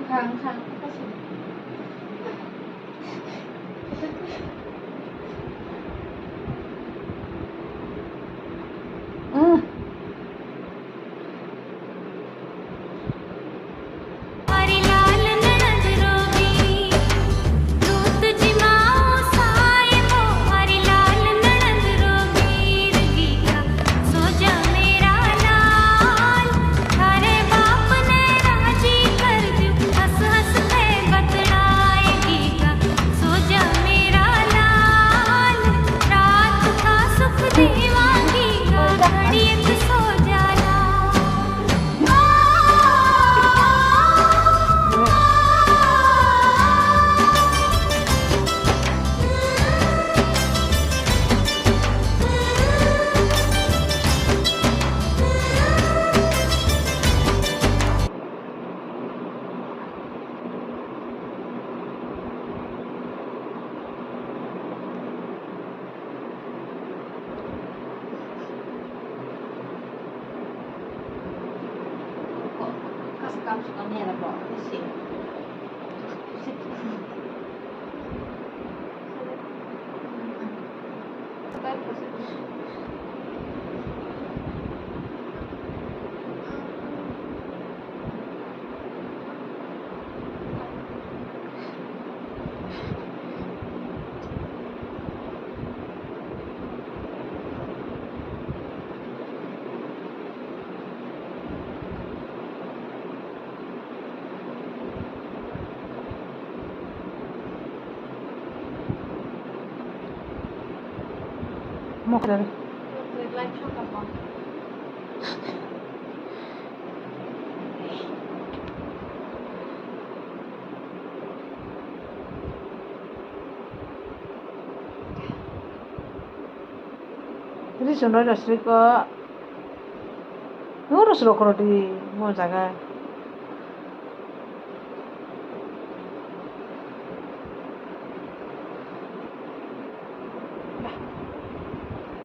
ค้างก็สิอืม हरी लाल ननद रोगी तू तुझी माओ साए वो हरी लाल ननद रोगी रगी का सो जा मेरा लाल थारे बाप ने राजी कर दू हंस हंस के बतलाएगी का सो जा मेरा लाल रात का सुख देवांगी का घड़ी एक सो जाना Kasih suka niat apa sih? Mau ke live show kapan? Jadi sebenarnya Sri ke ngurus loh kalau di mau jaga.